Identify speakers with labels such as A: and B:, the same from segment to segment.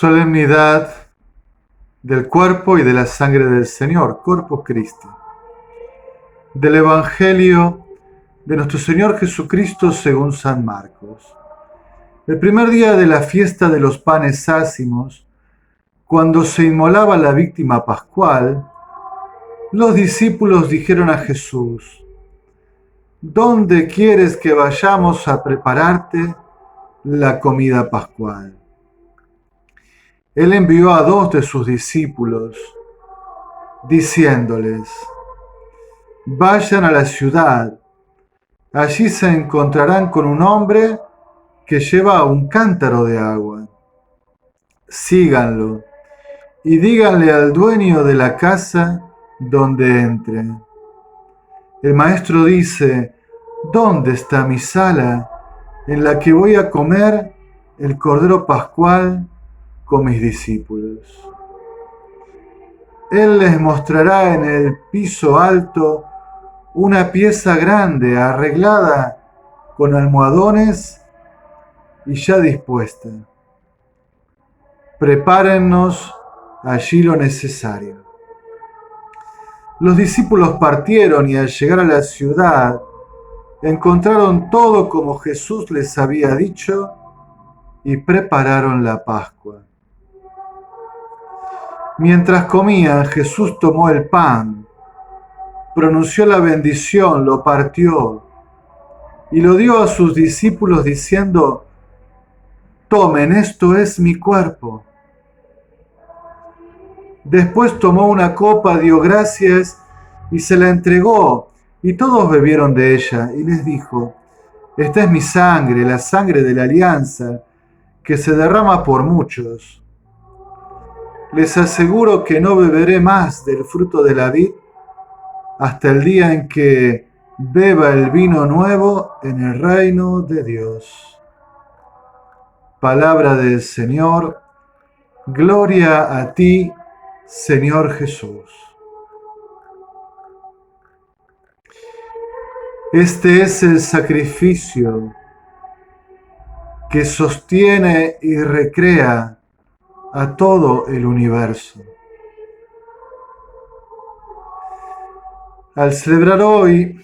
A: Solemnidad del cuerpo y de la sangre del Señor, Corpus Christi. Del Evangelio de nuestro Señor Jesucristo según San Marcos. El primer día de la fiesta de los panes ácimos, cuando se inmolaba la víctima pascual, los discípulos dijeron a Jesús: ¿Dónde quieres que vayamos a prepararte la comida pascual? Él envió a 2 de sus discípulos, diciéndoles: vayan a la ciudad, allí se encontrarán con un hombre que lleva un cántaro de agua. Síganlo y díganle al dueño de la casa donde entre: el maestro dice, ¿dónde está mi sala en la que voy a comer el cordero pascual con mis discípulos? Él les mostrará en el piso alto una pieza grande arreglada con almohadones y ya dispuesta. Prepárennos allí lo necesario. Los discípulos partieron y al llegar a la ciudad encontraron todo como Jesús les había dicho y prepararon la Pascua. Mientras comían, Jesús tomó el pan, pronunció la bendición, lo partió y lo dio a sus discípulos diciendo: tomen, esto es mi cuerpo. Después tomó una copa, dio gracias y se la entregó, y todos bebieron de ella, y les dijo: esta es mi sangre, la sangre de la alianza, que se derrama por muchos. Les aseguro que no beberé más del fruto de la vid hasta el día en que beba el vino nuevo en el reino de Dios. Palabra del Señor. Gloria a ti, Señor Jesús. Este es el sacrificio que sostiene y recrea a todo el universo. Al celebrar hoy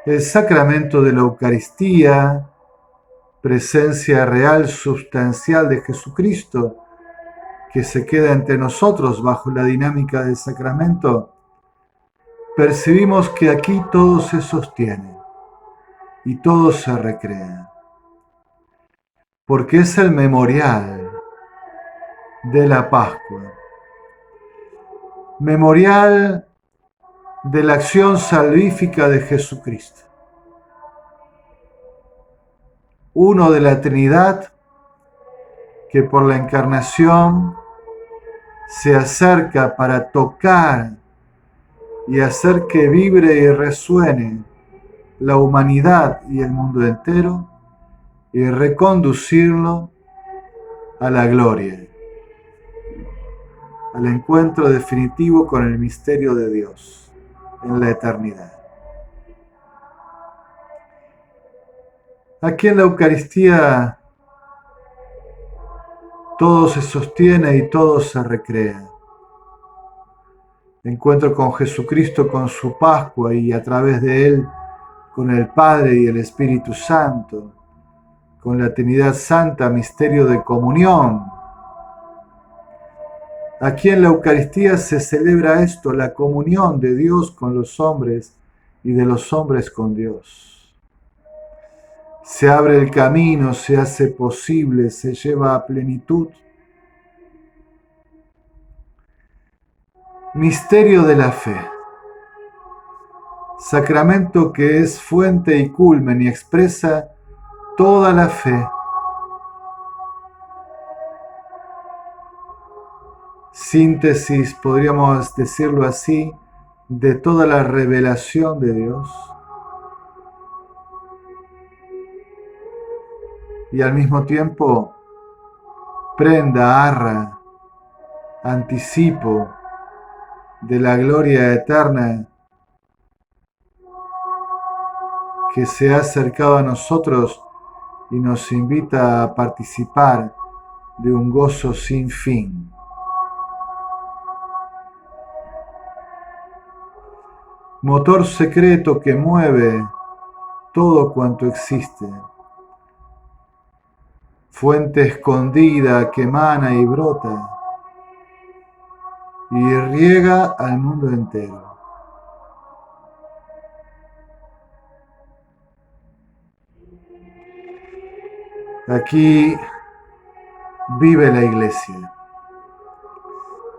A: el sacramento de la Eucaristía, presencia real sustancial de Jesucristo, que se queda entre nosotros bajo la dinámica del sacramento, percibimos que aquí todo se sostiene y todo se recrea, porque es el memorial de la Pascua, memorial de la acción salvífica de Jesucristo, uno de la Trinidad que por la encarnación se acerca para tocar y hacer que vibre y resuene la humanidad y el mundo entero y reconducirlo a la gloria, al encuentro definitivo con el misterio de Dios en la eternidad. Aquí en la Eucaristía todo se sostiene y todo se recrea. Encuentro con Jesucristo, con su Pascua y a través de Él con el Padre y el Espíritu Santo, con la Trinidad Santa, misterio de comunión. Aquí en la Eucaristía se celebra esto, la comunión de Dios con los hombres y de los hombres con Dios. Se abre el camino, se hace posible, se lleva a plenitud. Misterio de la fe. Sacramento que es fuente y culmen y expresa toda la fe. Síntesis, podríamos decirlo así, de toda la revelación de Dios. Y al mismo tiempo, prenda, arra, anticipo de la gloria eterna que se ha acercado a nosotros y nos invita a participar de un gozo sin fin. Motor secreto que mueve todo cuanto existe. Fuente escondida que emana y brota y riega al mundo entero. Aquí vive la iglesia,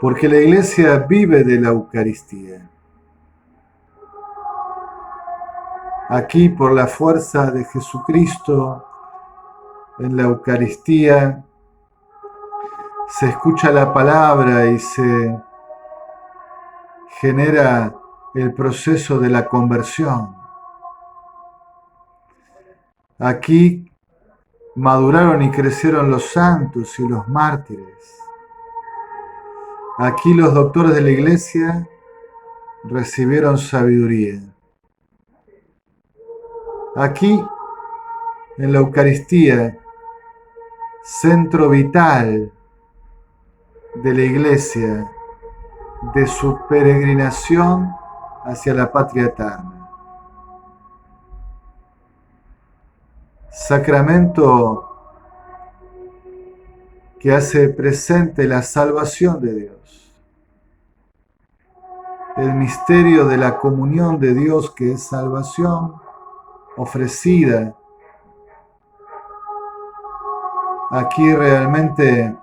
A: porque la iglesia vive de la Eucaristía. Aquí, por la fuerza de Jesucristo, en la Eucaristía, se escucha la palabra y se genera el proceso de la conversión. Aquí maduraron y crecieron los santos y los mártires. Aquí los doctores de la iglesia recibieron sabiduría. Aquí, en la Eucaristía, centro vital de la iglesia, de su peregrinación hacia la patria eterna. Sacramento que hace presente la salvación de Dios. El misterio de la comunión de Dios, que es salvación ofrecida. Aquí realmente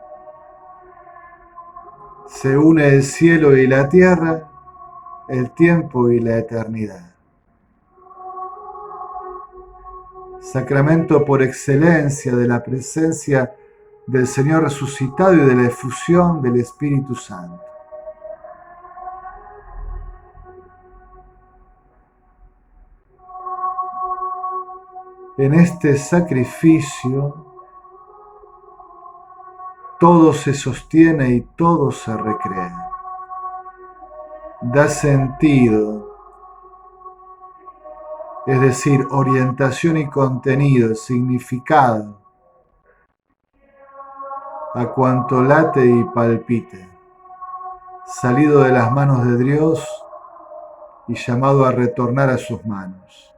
A: se une el cielo y la tierra, el tiempo y la eternidad. Sacramento por excelencia de la presencia del Señor resucitado y de la efusión del Espíritu Santo. En este sacrificio todo se sostiene y todo se recrea. Da sentido, es decir, orientación y contenido, significado, a cuanto late y palpite, salido de las manos de Dios y llamado a retornar a sus manos.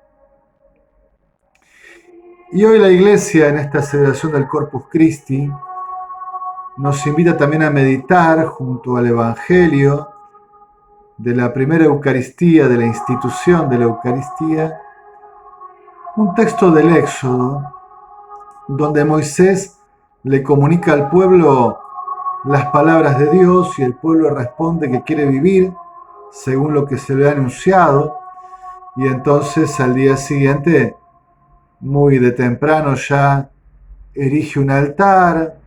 A: Y hoy la Iglesia, en esta celebración del Corpus Christi, nos invita también a meditar junto al Evangelio de la primera Eucaristía, de la institución de la Eucaristía, un texto del Éxodo, donde Moisés le comunica al pueblo las palabras de Dios y el pueblo responde que quiere vivir según lo que se le ha anunciado, y entonces al día siguiente, muy de temprano, ya erige un altar,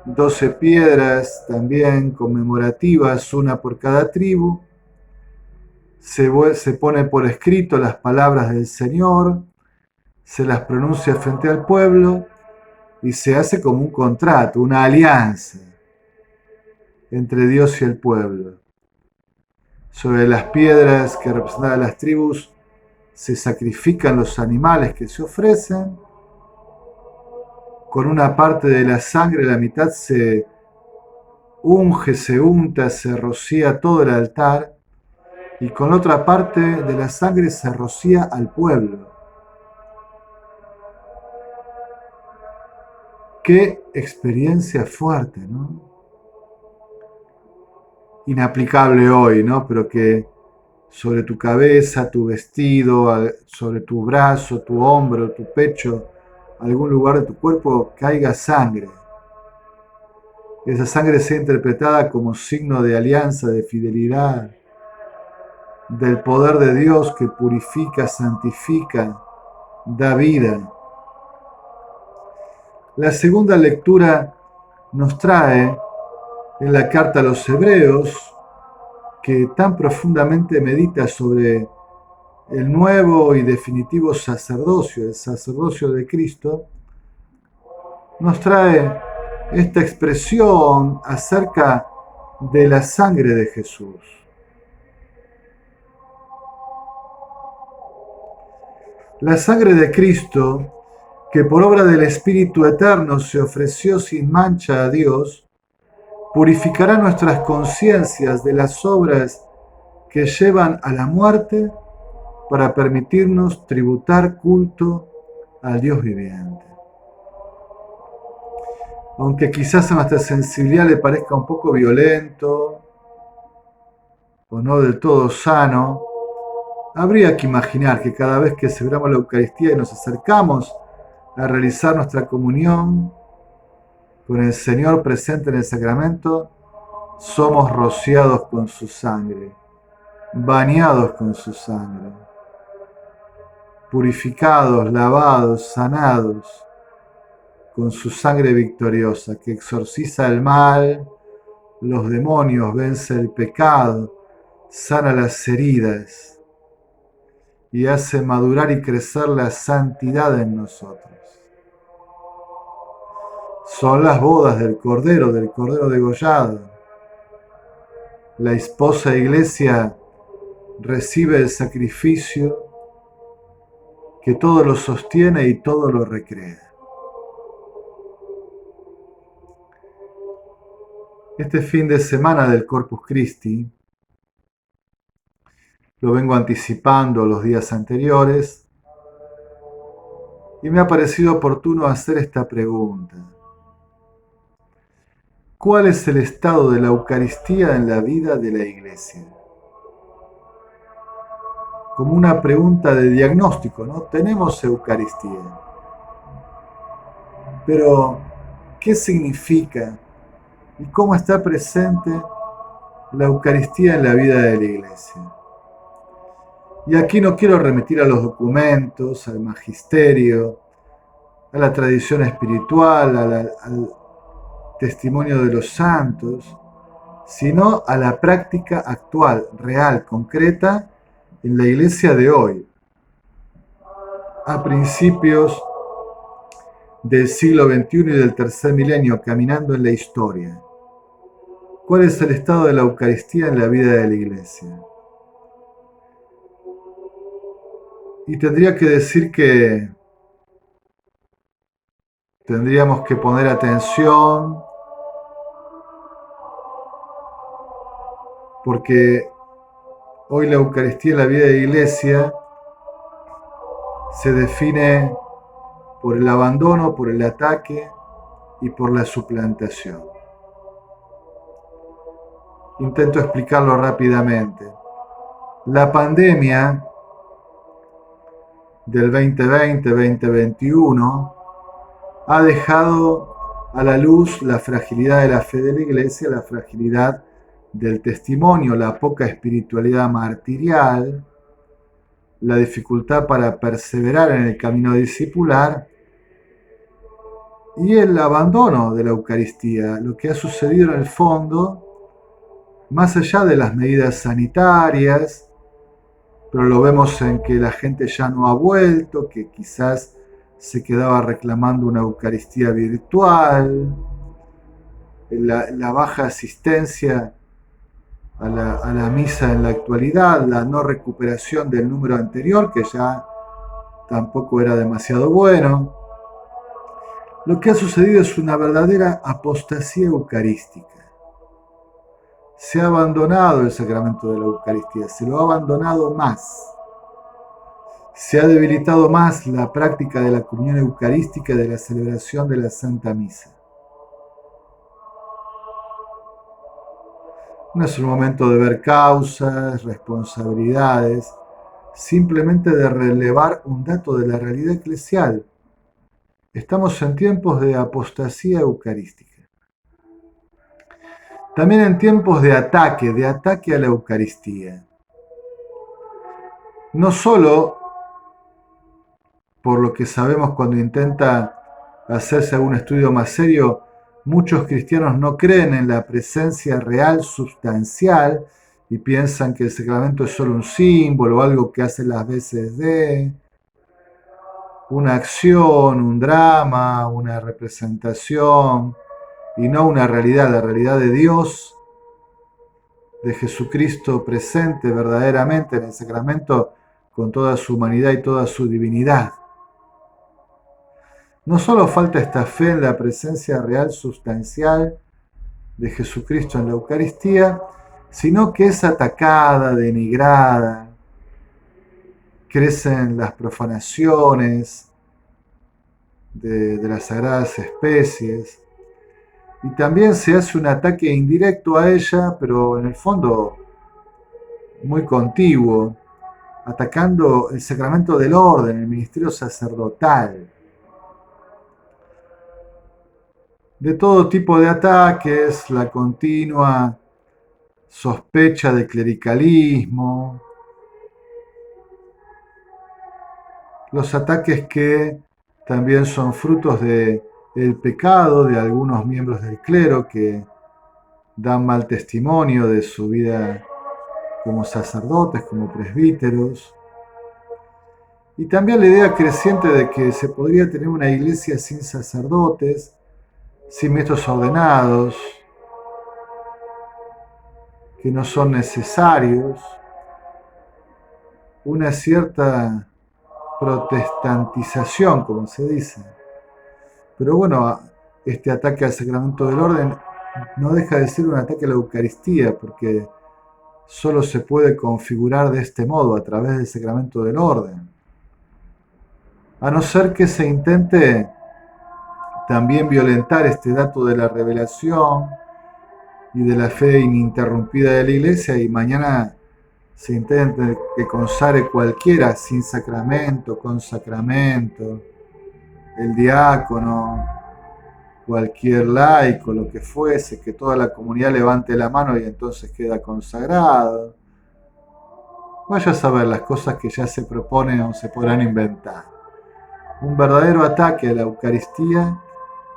A: 12 piedras también conmemorativas, una por cada tribu, se pone por escrito las palabras del Señor, se las pronuncia frente al pueblo y se hace como un contrato, una alianza entre Dios y el pueblo. Sobre las piedras que representan las tribus se sacrifican los animales que se ofrecen. Con una parte de la sangre, la mitad se unge, se unta, se rocía todo el altar, y con otra parte de la sangre se rocía al pueblo. Qué experiencia fuerte, ¿no? Inaplicable hoy, ¿no? Pero que sobre tu cabeza, tu vestido, sobre tu brazo, tu hombro, tu pecho, algún lugar de tu cuerpo caiga sangre. Esa sangre sea interpretada como signo de alianza, de fidelidad, del poder de Dios que purifica, santifica, da vida. La segunda lectura nos trae en la carta a los Hebreos, que tan profundamente medita sobre el nuevo y definitivo sacerdocio, el sacerdocio de Cristo, nos trae esta expresión acerca de la sangre de Jesús. La sangre de Cristo, que por obra del Espíritu Eterno se ofreció sin mancha a Dios, purificará nuestras conciencias de las obras que llevan a la muerte para permitirnos tributar culto al Dios viviente. Aunque quizás a nuestra sensibilidad le parezca un poco violento o no del todo sano, habría que imaginar que cada vez que celebramos la Eucaristía y nos acercamos a realizar nuestra comunión con el Señor presente en el sacramento, somos rociados con su sangre, bañados con su sangre, purificados, lavados, sanados con su sangre victoriosa que exorciza el mal, los demonios, vence el pecado, sana las heridas y hace madurar y crecer la santidad en nosotros. Son las bodas del Cordero degollado. La esposa iglesia recibe el sacrificio que todo lo sostiene y todo lo recrea. Este fin de semana del Corpus Christi lo vengo anticipando los días anteriores y me ha parecido oportuno hacer esta pregunta. ¿Cuál es el estado de la Eucaristía en la vida de la Iglesia? Como una pregunta de diagnóstico, ¿no? Tenemos Eucaristía. Pero, ¿qué significa y cómo está presente la Eucaristía en la vida de la Iglesia? Y aquí no quiero remitir a los documentos, al magisterio, a la tradición espiritual, al testimonio de los santos, sino a la práctica actual, real, concreta, en la iglesia de hoy, a principios del siglo XXI y del tercer milenio, caminando en la historia. ¿Cuál es el estado de la Eucaristía en la vida de la iglesia? Y tendría que decir que tendríamos que poner atención porque hoy la Eucaristía en la vida de la Iglesia se define por el abandono, por el ataque y por la suplantación. Intento explicarlo rápidamente. La pandemia del 2020-2021 ha dejado a la luz la fragilidad de la fe de la Iglesia, la fragilidad del testimonio, la poca espiritualidad martirial, la dificultad para perseverar en el camino discipular y el abandono de la Eucaristía, lo que ha sucedido en el fondo, más allá de las medidas sanitarias, pero lo vemos en que la gente ya no ha vuelto, que quizás se quedaba reclamando una Eucaristía virtual, la baja asistencia a la misa en la actualidad, la no recuperación del número anterior, que ya tampoco era demasiado bueno. Lo que ha sucedido es una verdadera apostasía eucarística. Se ha abandonado el sacramento de la Eucaristía, se lo ha abandonado más. Se ha debilitado más la práctica de la comunión eucarística y de la celebración de la Santa Misa. No es un momento de ver causas, responsabilidades, simplemente de relevar un dato de la realidad eclesial. Estamos en tiempos de apostasía eucarística. También en tiempos de ataque a la Eucaristía. No solo por lo que sabemos cuando intenta hacerse algún estudio más serio, muchos cristianos no creen en la presencia real, sustancial, y piensan que el sacramento es solo un símbolo, algo que hace las veces de una acción, un drama, una representación, y no una realidad, la realidad de Dios, de Jesucristo presente verdaderamente en el sacramento con toda su humanidad y toda su divinidad. No solo falta esta fe en la presencia real sustancial de Jesucristo en la Eucaristía, sino que es atacada, denigrada, crecen las profanaciones de las sagradas especies, y también se hace un ataque indirecto a ella, pero en el fondo muy contiguo, atacando el sacramento del orden, el ministerio sacerdotal. De todo tipo de ataques, la continua sospecha de clericalismo, los ataques que también son frutos de el pecado de algunos miembros del clero que dan mal testimonio de su vida como sacerdotes, como presbíteros, y también la idea creciente de que se podría tener una iglesia sin sacerdotes, sin ministros ordenados, que no son necesarios, una cierta protestantización, como se dice. Pero bueno, este ataque al sacramento del orden no deja de ser un ataque a la Eucaristía, porque solo se puede configurar de este modo, a través del sacramento del orden. A no ser que se intente también violentar este dato de la revelación y de la fe ininterrumpida de la Iglesia, y mañana se intente que consagre cualquiera sin sacramento, con sacramento, el diácono, cualquier laico, lo que fuese, que toda la comunidad levante la mano y entonces queda consagrado. Vaya a saber las cosas que ya se proponen o se podrán inventar. Un verdadero ataque a la Eucaristía,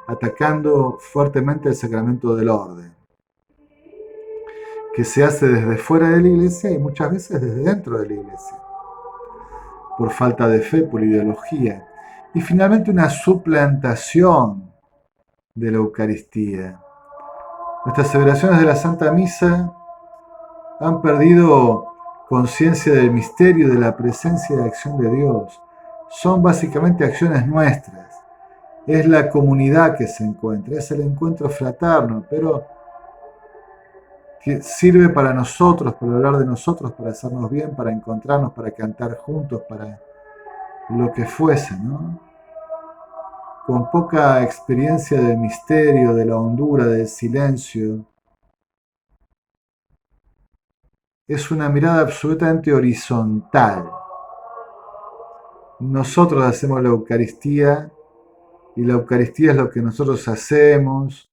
A: atacando fuertemente el sacramento del orden, que se hace desde fuera de la Iglesia y muchas veces desde dentro de la Iglesia, por falta de fe, por ideología. Y finalmente una suplantación de la Eucaristía. Nuestras celebraciones de la Santa Misa han perdido conciencia del misterio, de la presencia y de la acción de Dios. Son básicamente acciones nuestras. Es la comunidad que se encuentra, es el encuentro fraterno, pero que sirve para nosotros, para hablar de nosotros, para hacernos bien, para encontrarnos, para cantar juntos, para lo que fuese, ¿no? Con poca experiencia del misterio, de la hondura, del silencio. Es una mirada absolutamente horizontal. Nosotros hacemos la Eucaristía y la Eucaristía es lo que nosotros hacemos,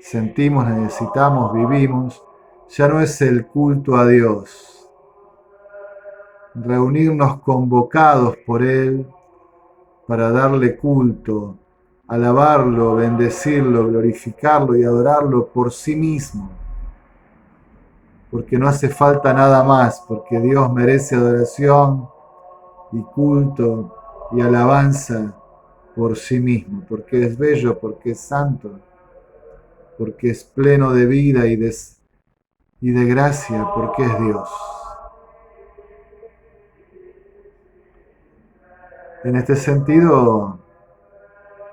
A: sentimos, necesitamos, vivimos. Ya no es el culto a Dios. Reunirnos convocados por Él para darle culto, alabarlo, bendecirlo, glorificarlo y adorarlo por sí mismo. Porque no hace falta nada más, porque Dios merece adoración y culto y alabanza por sí mismo, porque es bello, porque es santo, porque es pleno de vida y de gracia, porque es Dios. En este sentido,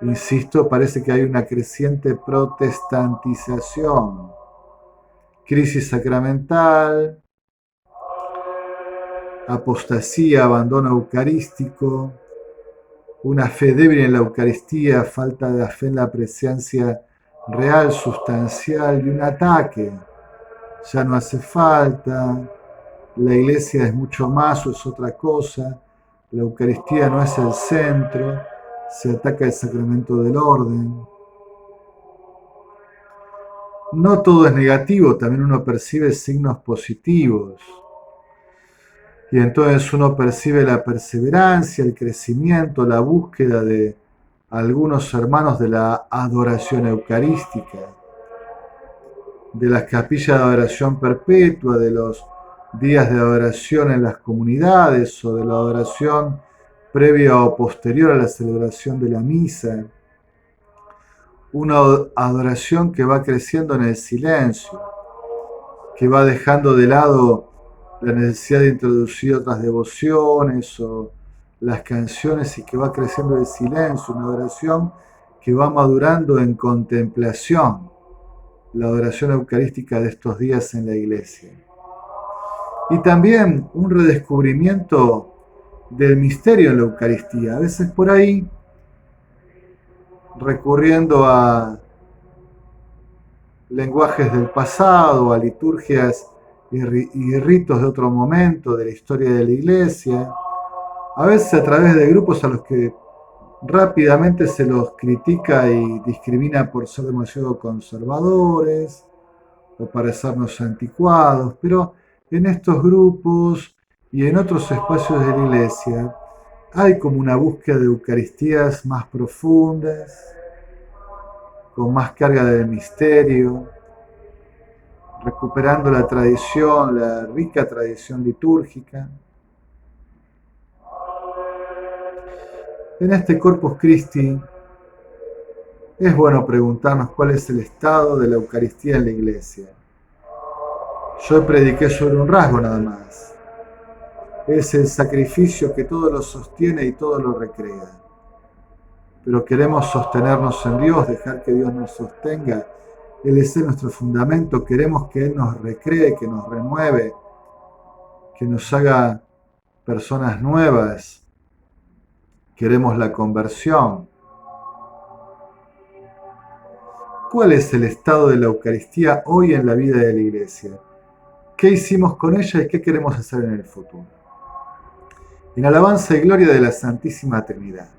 A: insisto, parece que hay una creciente protestantización, crisis sacramental, apostasía, abandono eucarístico, una fe débil en la Eucaristía, falta de fe en la presencia real, sustancial y un ataque. Ya no hace falta, la iglesia es mucho más o es otra cosa, la Eucaristía no es el centro, se ataca el sacramento del orden. No todo es negativo, también uno percibe signos positivos. Y entonces uno percibe la perseverancia, el crecimiento, la búsqueda de algunos hermanos de la adoración eucarística, de las capillas de adoración perpetua, de los días de adoración en las comunidades o de la adoración previa o posterior a la celebración de la misa. Una adoración que va creciendo en el silencio, que va dejando de lado la necesidad de introducir otras devociones o las canciones y que va creciendo el silencio, una adoración que va madurando en contemplación, la adoración eucarística de estos días en la iglesia. Y también un redescubrimiento del misterio en la Eucaristía, a veces por ahí recurriendo a lenguajes del pasado, a liturgias y ritos de otro momento de la historia de la iglesia, a veces a través de grupos a los que rápidamente se los critica y discrimina por ser demasiado conservadores o parecernos anticuados, pero en estos grupos y en otros espacios de la iglesia hay como una búsqueda de Eucaristías más profundas, con más carga de misterio, recuperando la tradición, la rica tradición litúrgica. En este Corpus Christi es bueno preguntarnos cuál es el estado de la Eucaristía en la iglesia. Yo prediqué sobre un rasgo nada más. Es el sacrificio que todo lo sostiene y todo lo recrea. Pero queremos sostenernos en Dios, dejar que Dios nos sostenga. Él es nuestro fundamento. Queremos que Él nos recree, que nos renueve, que nos haga personas nuevas. Queremos la conversión. ¿Cuál es el estado de la Eucaristía hoy en la vida de la iglesia? ¿Qué hicimos con ella y qué queremos hacer en el futuro? En alabanza y gloria de la Santísima Trinidad.